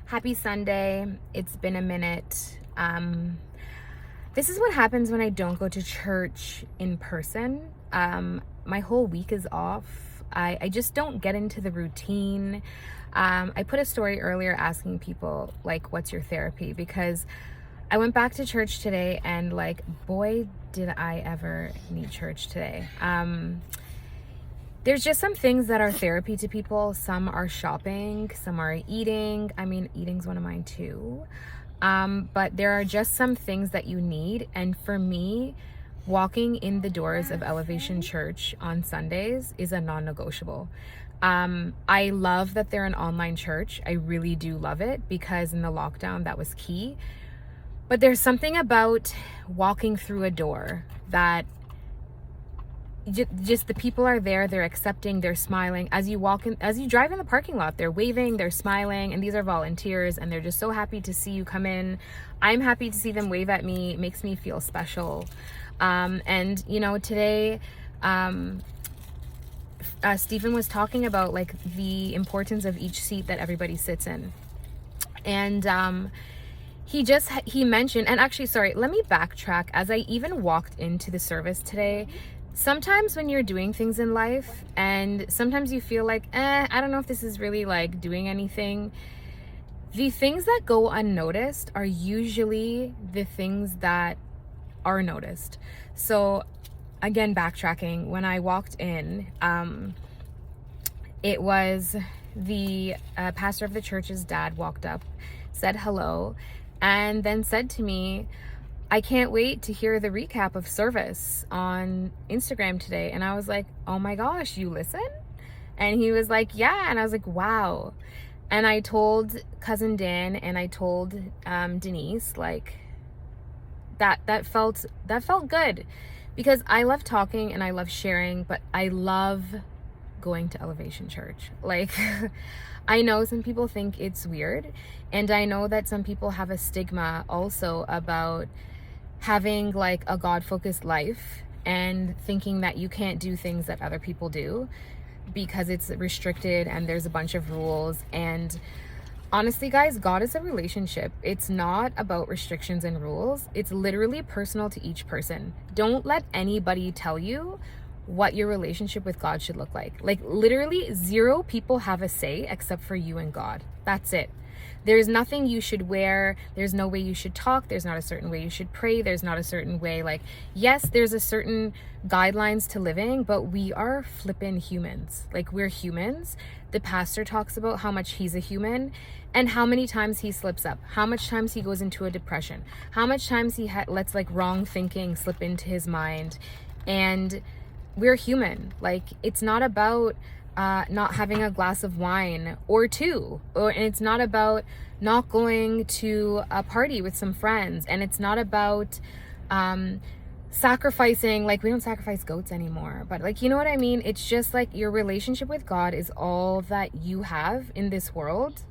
Happy Sunday. It's been a minute. This is what happens when I don't go to church in person. My whole week is off. I just don't get into the routine. I put a story earlier asking people, like, what's your therapy? Because I went back to church today and, like, boy, did I ever need church today. There's just some things that are therapy to people. Some are shopping, some are eating. I mean, eating's one of mine too. But there are just some things that you need. And for me, walking in the doors of Elevation Church on Sundays is a non-negotiable. I love that they're an online church. I really do love it because in the lockdown, that was key. But there's something about walking through a door that just the people are there, they're accepting, they're smiling. As you walk in, as you drive in the parking lot, they're waving, they're smiling, and these are volunteers, and they're just so happy to see you come in. I'm happy to see them wave at me. It makes me feel special. And you know, today Stephen was talking about like the importance of each seat that everybody sits in, and he mentioned, and actually, sorry, let me backtrack. As I even walked into the service today, sometimes when you're doing things in life and sometimes you feel like, I don't know if this is really like doing anything, the things that go unnoticed are usually the things that are noticed. So again, backtracking, when I walked in, it was the pastor of the church's dad walked up, said hello, and then said to me, I can't wait to hear the recap of service on Instagram today. And I was like, oh my gosh, you listen? And he was like, yeah. And I was like, wow. And I told cousin Dan and I told Denise, like, that felt good, because I love talking and I love sharing, but I love going to Elevation Church. Like, I know some people think it's weird, and I know that some people have a stigma also about having like a God-focused life and thinking that you can't do things that other people do because it's restricted and there's a bunch of rules. And honestly, guys, God is a relationship. It's not about restrictions and rules. It's literally personal to each person. Don't let anybody tell you what your relationship with God should look like. Like, literally 0 people have a say except for you and God. That's it. There's nothing you should wear. There's no way you should talk. There's not a certain way you should pray. There's not a certain way, like, yes, there's a certain guidelines to living, but we are flippin' humans. Like, we're humans. The pastor talks about how much he's a human and how many times he slips up, how much times he goes into a depression, how much times he lets like wrong thinking slip into his mind. And we're human. Like, it's not about not having a glass of wine or two, and it's not about not going to a party with some friends, and it's not about sacrificing, like, we don't sacrifice goats anymore, but like, you know what I mean? It's just like your relationship with God is all that you have in this world.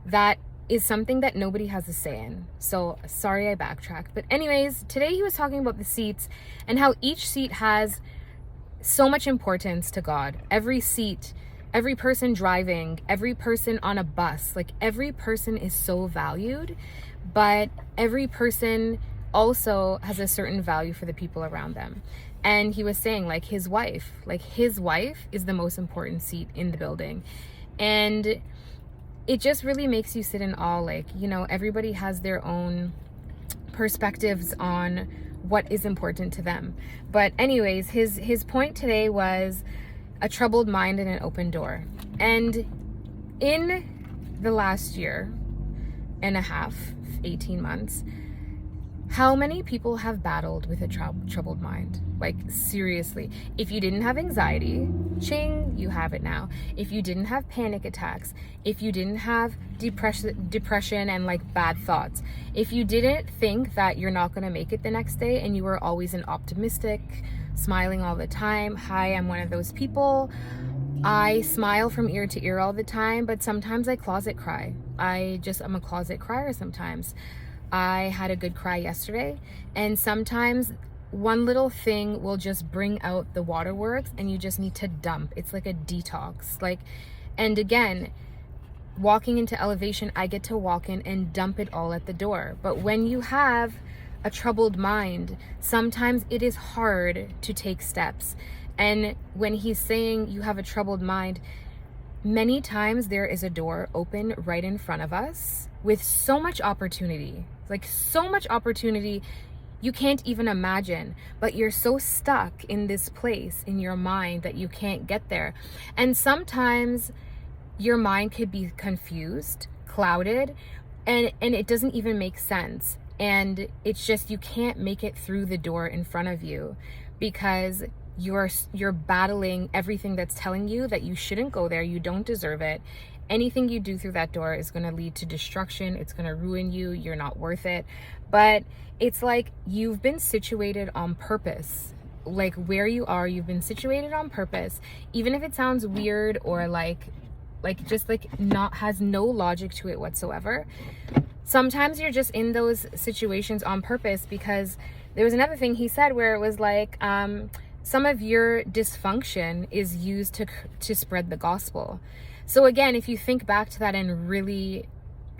That is something that nobody has a say in. So sorry I backtracked, but anyways, today he was talking about the seats and how each seat has so much importance to God. Every seat, every person driving, every person on a bus, like, every person is so valued, but every person also has a certain value for the people around them. And he was saying, like, his wife is the most important seat in the building. And it just really makes you sit in awe. Like, you know, everybody has their own perspectives on what is important to them. But anyways, his point today was a troubled mind and an open door. And in the last year and a half, 18 months, how many people have battled with a troubled mind? Like, seriously, if you didn't have anxiety, ching, you have it now. If you didn't have panic attacks, if you didn't have depression and like bad thoughts, if you didn't think that you're not going to make it the next day and you were always an optimistic, smiling all the time. Hi, I'm one of those people. I smile from ear to ear all the time, but sometimes I closet cry. I'm a closet crier sometimes. I had a good cry yesterday, and sometimes one little thing will just bring out the waterworks and you just need to dump. It's like a detox. Like, and again, walking into elevation, I get to walk in and dump it all at the door. But when you have a troubled mind, sometimes it is hard to take steps. And when he's saying you have a troubled mind, many times there is a door open right in front of us with so much opportunity, like so much opportunity you can't even imagine, but you're so stuck in this place in your mind that you can't get there. And sometimes your mind could be confused, clouded, and it doesn't even make sense. And it's just, you can't make it through the door in front of you because you're battling everything that's telling you that you shouldn't go there, you don't deserve it. Anything you do through that door is going to lead to destruction. It's going to ruin you. You're not worth it. But it's like you've been situated on purpose. Like where you are, you've been situated on purpose. Even if it sounds weird or like just like not, has no logic to it whatsoever. Sometimes you're just in those situations on purpose, because there was another thing he said where it was like, some of your dysfunction is used to spread the gospel. So again, if you think back to that and really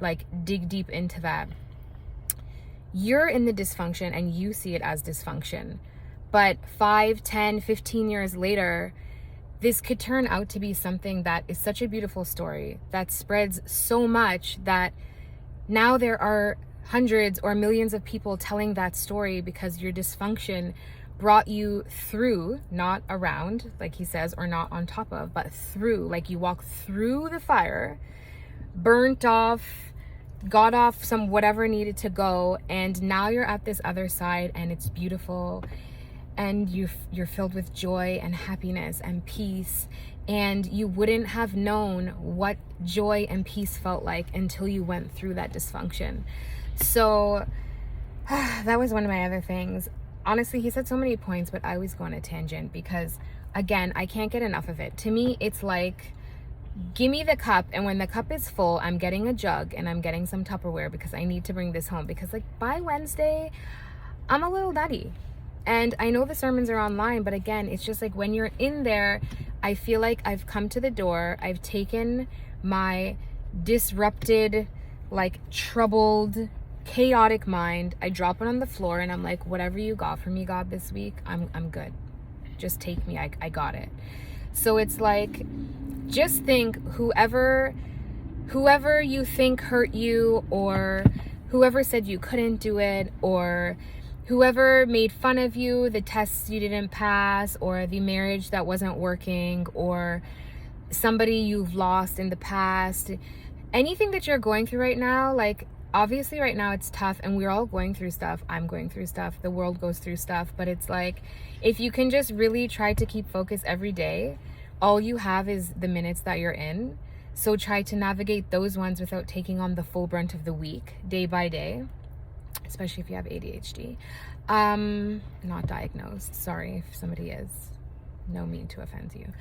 like dig deep into that, you're in the dysfunction and you see it as dysfunction. But 5, 10, 15 years later, this could turn out to be something that is such a beautiful story that spreads so much that now there are hundreds or millions of people telling that story because your dysfunction brought you through, not around, like he says, or not on top of, but through, like you walk through the fire, burnt off, got off some whatever needed to go, and now you're at this other side and it's beautiful, and you're filled with joy and happiness and peace, and you wouldn't have known what joy and peace felt like until you went through that dysfunction. So that was one of my other things. Honestly, he said so many points, but I always go on a tangent because, again, I can't get enough of it. To me, it's like, give me the cup, and when the cup is full, I'm getting a jug and I'm getting some Tupperware because I need to bring this home, because like by Wednesday, I'm a little nutty. And I know the sermons are online, but again, it's just like when you're in there, I feel like I've come to the door, I've taken my disrupted, like troubled, chaotic mind, I drop it on the floor and I'm like, whatever you got for me, God, this week, I'm good. Just take me, I got it. So it's like, just think, whoever you think hurt you, or whoever said you couldn't do it, or whoever made fun of you, the tests you didn't pass, or the marriage that wasn't working, or somebody you've lost in the past, anything that you're going through right now, like obviously right now it's tough and we're all going through stuff. I'm going through stuff. The world goes through stuff. But it's like, if you can just really try to keep focus every day, all you have is the minutes that you're in. So try to navigate those ones without taking on the full brunt of the week, day by day, especially if you have ADHD. Not diagnosed. Sorry if somebody is. No mean to offend you.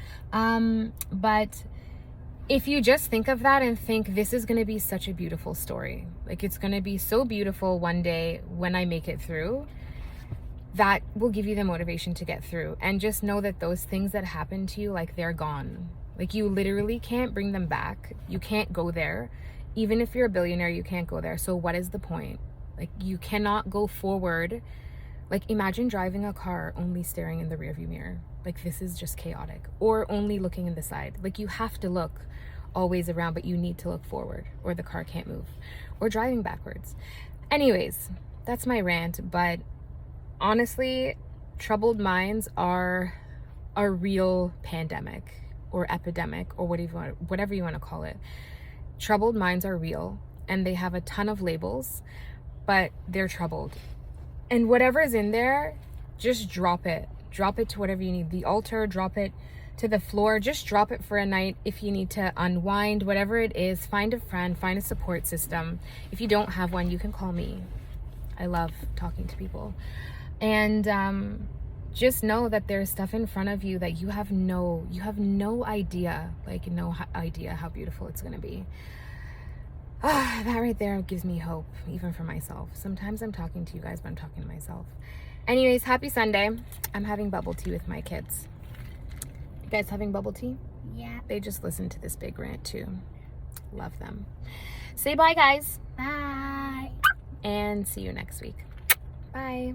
But if you just think of that and think, this is going to be such a beautiful story, like it's going to be so beautiful one day when I make it through, that will give you the motivation to get through. And just know that those things that happen to you, like they're gone. Like you literally can't bring them back. You can't go there. Even if you're a billionaire, you can't go there. So what is the point? Like you cannot go forward. Like imagine driving a car only staring in the rearview mirror. Like this is just chaotic. Or only looking in the side. Like you have to look always around, but you need to look forward or the car can't move. Or driving backwards. Anyways, that's my rant. But honestly, troubled minds are a real pandemic or epidemic or whatever you want to call it. Troubled minds are real and they have a ton of labels, but they're troubled. And whatever is in there, just drop it. Drop it to whatever you need. The altar, drop it to the floor. Just drop it for a night if you need to unwind, whatever it is. Find a friend, find a support system. If you don't have one, you can call me. I love talking to people. And just know that there's stuff in front of you that you have no idea, like no idea how beautiful it's going to be. That right there gives me hope, even for myself. Sometimes I'm talking to you guys, but I'm talking to myself. Anyways, happy Sunday. I'm having bubble tea with my kids. You guys having bubble tea? Yeah. They just listened to this big rant too. Love them. Say bye, guys. Bye. And see you next week. Bye.